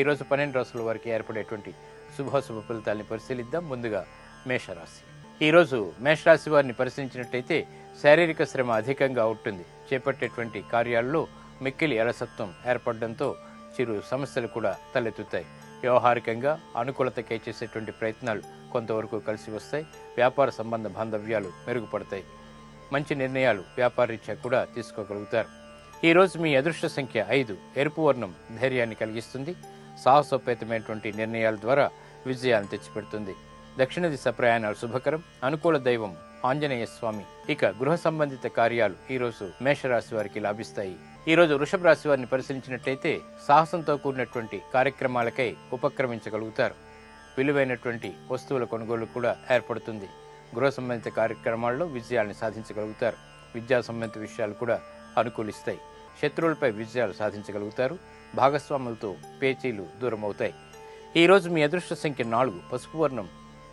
ఈరోజు 12 రాశుల వారికి ఏర్పడేటువంటి శుభాశుభ ఫలితాలని పరిశీలిద్దాం. ముందుగా మేషరాశి. ఈరోజు మేషరాశి వారిని పరిశీలించినట్టయితే శారీరక శ్రమ అధికంగా ఉంటుంది. చేపట్టేటువంటి కార్యాల్లో మిక్కిలి అలసత్వం ఏర్పడడంతో చిరు సమస్యలు కూడా తలెత్తుతాయి. వ్యవహారికంగా అనుకూలతకై చేసేటువంటి ప్రయత్నాలు కొంతవరకు కలిసి వస్తాయి. వ్యాపార సంబంధ బాంధవ్యాలు మెరుగుపడతాయి. మంచి నిర్ణయాలు వ్యాపారరీత్యా కూడా తీసుకోగలుగుతారు. ఈరోజు మీ అదృష్ట సంఖ్య 5. ఎరుపు వర్ణం ధైర్యాన్ని కలిగిస్తుంది. సాహసోపేతమైనటువంటి నిర్ణయాల ద్వారా విజయాన్ని తెచ్చిపెడుతుంది. దక్షిణ దిశ ప్రయాణాలు శుభకరం. అనుకూల దైవం ఆంజనేయ స్వామి. ఇక గృహ సంబంధిత కార్యాలు ఈరోజు మేషరాశి వారికి లాభిస్తాయి. ఈరోజు వృషభ రాశి వారిని పరిశీలించినట్టయితే సాహసంతో కూడినటువంటి కార్యక్రమాలకై ఉపక్రమించగలుగుతారు. విలువైనటువంటి వస్తువుల కొనుగోలు కూడా ఏర్పడుతుంది. గృహ సంబంధిత కార్యక్రమాల్లో విజయాన్ని సాధించగలుగుతారు. విద్యా సంబంధిత విషయాలు కూడా అనుకూలిస్తాయి. శత్రువులపై విజయాలు సాధించగలుగుతారు. భాగస్వాములతో పేచీలు దూరం అవుతాయి. ఈరోజు మీ అదృష్ట సంఖ్య 4. పసుపు వర్ణం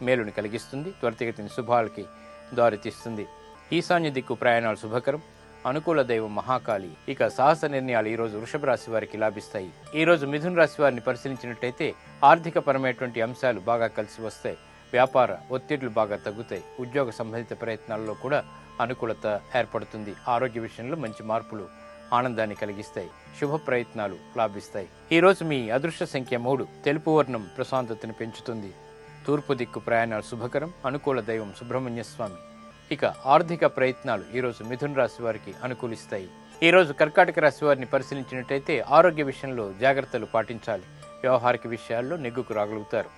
మేలుని కలిగిస్తుంది. త్వరితగతిన శుభాలకి దారితీస్తుంది. ఈశాన్య దిక్కు ప్రయాణాలు శుభకరం. అనుకూల దైవం మహాకాళి. ఇక సాహస నిర్ణయాలు ఈరోజు వృషభ రాశి వారికి లాభిస్తాయి. ఈరోజు మిథున రాశి వారిని పరిశీలించినట్టయితే ఆర్థిక పరమైనటువంటి అంశాలు బాగా కలిసి వస్తాయి. వ్యాపార ఒత్తిళ్లు బాగా తగ్గుతాయి. ఉద్యోగ సంబంధిత ప్రయత్నాల్లో కూడా అనుకూలత ఏర్పడుతుంది. ఆరోగ్య విషయంలో మంచి మార్పులు ఆనందాన్ని కలిగిస్తాయి. శుభ ప్రయత్నాలు లాభిస్తాయి. ఈరోజు మీ అదృష్ట సంఖ్య 3. తెలుపు వర్ణం ప్రశాంతతను పెంచుతుంది. తూర్పు దిక్కు ప్రయాణాలు శుభకరం. అనుకూల దైవం సుబ్రహ్మణ్య స్వామి. ఇక ఆర్థిక ప్రయత్నాలు ఈరోజు మిథున రాశి వారికి అనుకూలిస్తాయి. ఈరోజు కర్కాటక రాశి వారిని పరిశీలించినట్టయితే ఆరోగ్య విషయంలో జాగ్రత్తలు పాటించాలి. వ్యవహారిక విషయాల్లో నెగ్గుకు రాగలుగుతారు.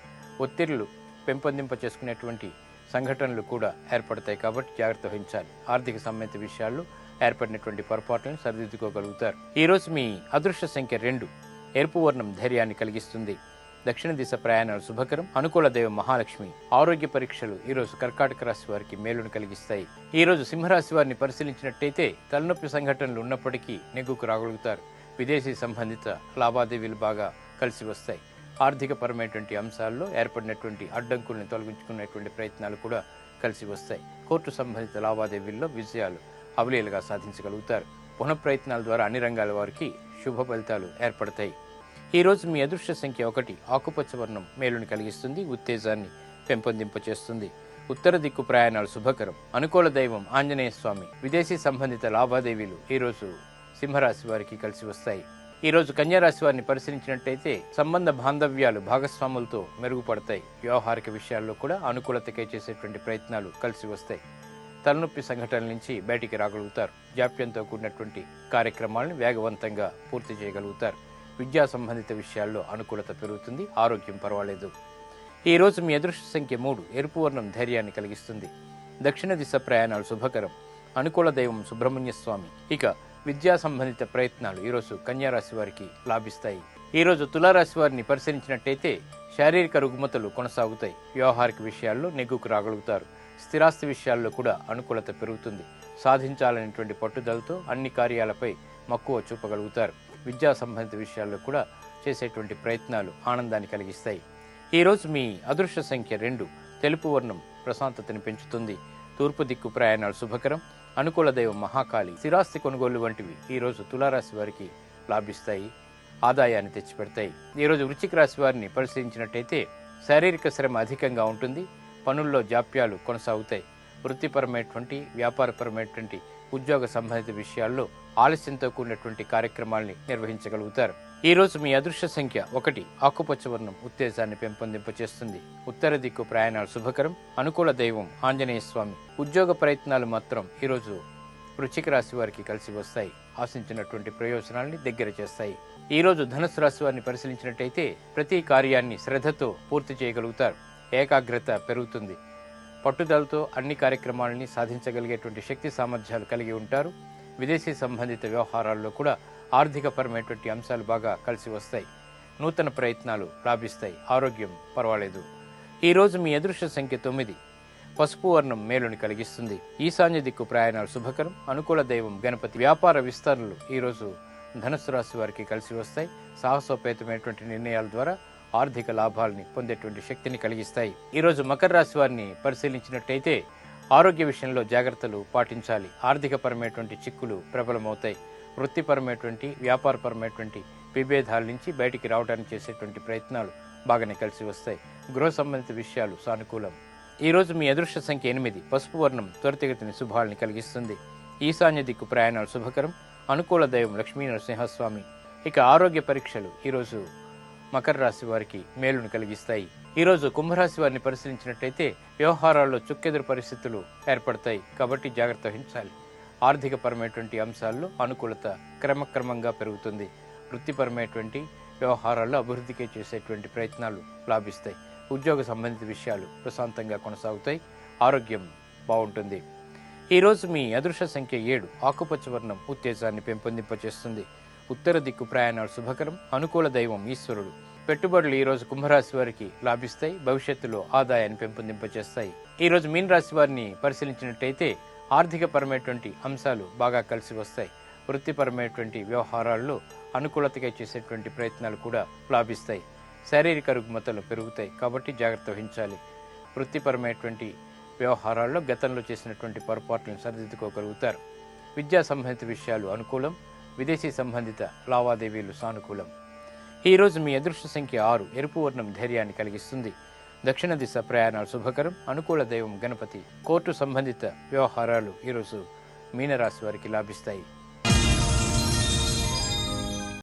ఒత్తిళ్లు పెంపొందింప చేసుకునేటువంటి సంఘటనలు కూడా ఏర్పడతాయి కాబట్టి జాగ్రత్త వహించాలి. ఆర్థిక సంబంధిత విషయాల్లో ఏర్పడినటువంటి పొరపాట్లను సరిదిద్దుకోగలుగుతారు. ఈరోజు మీ అదృష్ట సంఖ్య 2. ఎరుపు వర్ణం ధైర్యాన్ని కలిగిస్తుంది. దక్షిణ దిశ ప్రయాణాలు శుభకరం. అనుకూల దైవం మహాలక్ష్మి. ఆరోగ్య పరీక్షలు ఈరోజు కర్కాటక రాశి వారికి మేలును కలిగిస్తాయి. ఈరోజు సింహరాశి వారిని పరిశీలించినట్టయితే తలనొప్పి సంఘటనలు ఉన్నప్పటికీ నెగ్గుకు రాగలుగుతారు. విదేశీ సంబంధిత లావాదేవీలు బాగా కలిసి వస్తాయి. ఆర్థిక పరమైనటువంటి అంశాల్లో ఏర్పడినటువంటి అడ్డంకుల్ని తొలగించుకునేటువంటి ప్రయత్నాలు కూడా కలిసి వస్తాయి. కోర్టు సంబంధిత లావాదేవీల్లో విజయాలు అవలీలుగా సాధించగలుగుతారు. పునః ప్రయత్నాల ద్వారా అన్ని రంగాల వారికి శుభ ఫలితాలు ఏర్పడతాయి. ఈరోజు మీ అదృష్ట సంఖ్య 1. ఆకుపచ్చ వర్ణం మేలుని కలిగిస్తుంది. ఉత్తేజాన్ని పెంపొందింపచేస్తుంది. ఉత్తర దిక్కు ప్రయాణాలు శుభకరం. అనుకూల దైవం ఆంజనేయ స్వామి. విదేశీ సంబంధిత లావాదేవీలు ఈరోజు సింహరాశి వారికి కలిసి వస్తాయి. ఈరోజు కన్యారాశి వారిని పరిశీలించినట్టయితే సంబంధ బాంధవ్యాలు భాగస్వాములతో మెరుగుపడతాయి. వ్యవహారిక విషయాల్లో కూడా అనుకూలతకై చేసేటువంటి ప్రయత్నాలు కలిసి వస్తాయి. తలనొప్పి సంఘటనల నుంచి బయటికి రాగలుగుతారు. జాప్యంతో కూడినటువంటి కార్యక్రమాలను వేగవంతంగా పూర్తి చేయగలుగుతారు. విద్యా సంబంధిత విషయాల్లో అనుకూలత పెరుగుతుంది. ఆరోగ్యం పర్వాలేదు. ఈరోజు మీ అదృష్ట సంఖ్య 3. ఎరుపు వర్ణం ధైర్యాన్ని కలిగిస్తుంది. దక్షిణ దిశ ప్రయాణాలు శుభకరం. అనుకూల దైవం సుబ్రహ్మణ్య స్వామి. ఇక విద్యా సంబంధిత ప్రయత్నాలు ఈరోజు కన్యారాశి వారికి లాభిస్తాయి. ఈరోజు తులారాశి వారిని పరిశీలించినట్టయితే శారీరక రుగ్మతలు కొనసాగుతాయి. వ్యవహారిక విషయాల్లో నెగ్గుకు రాగలుగుతారు. స్థిరాస్తి విషయాల్లో కూడా అనుకూలత పెరుగుతుంది. సాధించాలనేటువంటి పట్టుదలతో అన్ని కార్యాలపై మక్కువ చూపగలుగుతారు. విద్యా సంబంధిత విషయాల్లో కూడా చేసేటువంటి ప్రయత్నాలు ఆనందాన్ని కలిగిస్తాయి. ఈరోజు మీ అదృష్ట సంఖ్య 2. తెలుపు వర్ణం ప్రశాంతతని పెంచుతుంది. తూర్పు దిక్కు ప్రయాణాలు శుభకరం. అనుకూల దైవం మహాకాళి. స్థిరాస్తి కొనుగోలు వంటివి ఈరోజు తులారాశి వారికి లాభిస్తాయి. ఆదాయాన్ని తెచ్చిపెడతాయి. ఈరోజు వృశ్చిక రాశి వారిని పరిశీలించినట్టయితే శారీరక శ్రమ అధికంగా ఉంటుంది. పనుల్లో జాప్యాలు కొనసాగుతాయి. వృత్తిపరమైనటువంటి వ్యాపారపరమైనటువంటి ఉద్యోగ సంబంధిత విషయాల్లో ఆలస్యంతో కూడినటువంటి కార్యక్రమాల్ని నిర్వహించగలుగుతారు. ఈరోజు మీ అదృష్ట సంఖ్య 1. ఆకుపచ్చ వర్ణం ఉత్తేజాన్ని పెంపొందింపచేస్తుంది. ఉత్తర దిక్కు ప్రయాణాలు శుభకరం. అనుకూల దైవం ఆంజనేయ స్వామి. ఉద్యోగ ప్రయత్నాలు మాత్రం ఈరోజు వృశ్చిక రాశి వారికి కలిసి వస్తాయి. ఆశించినటువంటి ప్రయోజనాల్ని దగ్గర చేస్తాయి. ఈరోజు ధనుస్సు రాశి వారిని పరిశీలించినట్టయితే ప్రతి కార్యాన్ని శ్రద్ధతో పూర్తి చేయగలుగుతారు. ఏకాగ్రత పెరుగుతుంది. పట్టుదలతో అన్ని కార్యక్రమాలని సాధించగలిగేటువంటి శక్తి సామర్థ్యాలు కలిగి ఉంటారు. విదేశీ సంబంధిత వ్యవహారాల్లో కూడా ఆర్థికపరమైనటువంటి అంశాలు బాగా కలిసి వస్తాయి. నూతన ప్రయత్నాలు లాభిస్తాయి. ఆరోగ్యం పర్వాలేదు. ఈరోజు మీ అదృష్ట సంఖ్య 9. పసుపు వర్ణం మేలుని కలిగిస్తుంది. ఈశాన్య దిక్కు ప్రయాణాలు శుభకరం. అనుకూల దైవం గణపతి. వ్యాపార విస్తరణలు ఈరోజు ధనుస్సు రాశి వారికి కలిసి వస్తాయి. సాహసోపేతమైనటువంటి నిర్ణయాల ద్వారా ఆర్థిక లాభాలని పొందేటువంటి శక్తిని కలిగిస్తాయి. ఈరోజు మకర రాశి వారిని పరిశీలించినట్టయితే ఆరోగ్య విషయంలో జాగ్రత్తలు పాటించాలి. ఆర్థికపరమైనటువంటి చిక్కులు ప్రబలమవుతాయి. వృత్తిపరమైనటువంటి వ్యాపారపరమైనటువంటి విభేదాల నుంచి బయటికి రావడానికి చేసేటువంటి ప్రయత్నాలు బాగానే కలిసి వస్తాయి. గృహ సంబంధిత విషయాలు సానుకూలం. ఈరోజు మీ అదృష్ట సంఖ్య 8. పసుపు వర్ణం త్వరితగతిని శుభాలని కలిగిస్తుంది. ఈశాన్య దిక్కు ప్రయాణాలు శుభకరం. అనుకూల దైవం లక్ష్మీ నరసింహస్వామి. ఇక ఆరోగ్య పరీక్షలు ఈరోజు మకర రాశి వారికి మేలును కలిగిస్తాయి. ఈరోజు కుంభరాశి వారిని పరిశీలించినట్టయితే వ్యవహారాల్లో చుక్కెదురు పరిస్థితులు ఏర్పడతాయి కాబట్టి జాగ్రత్త వహించాలి. ఆర్థికపరమైనటువంటి అంశాల్లో అనుకూలత క్రమక్రమంగా పెరుగుతుంది. వృత్తిపరమైనటువంటి వ్యవహారాల్లో అభివృద్ధికి చేసేటువంటి ప్రయత్నాలు లాభిస్తాయి. ఉద్యోగ సంబంధిత విషయాలు ప్రశాంతంగా కొనసాగుతాయి. ఆరోగ్యం బాగుంటుంది. ఈరోజు మీ అదృష్ట సంఖ్య 7. ఆకుపచ్చ వర్ణం ఉత్తేజాన్ని పెంపొందింపచేస్తుంది. ఉత్తర దిక్కు ప్రయాణాలు శుభకరం. అనుకూల దైవం ఈశ్వరుడు. పెట్టుబడులు ఈరోజు కుంభరాశి వారికి లాభిస్తాయి. భవిష్యత్తులో ఆదాయాన్ని పెంపొందింపచేస్తాయి. ఈరోజు మీన రాశి వారిని పరిశీలించినట్టయితే ఆర్థికపరమైనటువంటి అంశాలు బాగా కలిసి వస్తాయి. వృత్తిపరమైనటువంటి వ్యవహారాల్లో అనుకూలతగా చేసేటువంటి ప్రయత్నాలు కూడా లాభిస్తాయి. శారీరక రుగ్మతలు పెరుగుతాయి కాబట్టి జాగ్రత్త వహించాలి. వృత్తిపరమైనటువంటి వ్యవహారాల్లో గతంలో చేసినటువంటి పొరపాట్లను సరిదిద్దుకోగలుగుతారు. విద్యా సంబంధిత విషయాలు అనుకూలం. విదేశీ సంబంధిత లావాదేవీలు సానుకూలం. ఈరోజు మీ అదృష్ట సంఖ్య 6. ఎరుపు వర్ణం ధైర్యాన్ని కలిగిస్తుంది. దక్షిణ దిశ ప్రయాణాలు శుభకరం. అనుకూల దైవం గణపతి. కోర్టు సంబంధిత వ్యవహారాలు ఈరోజు మీనరాశి వారికి లాభిస్తాయి.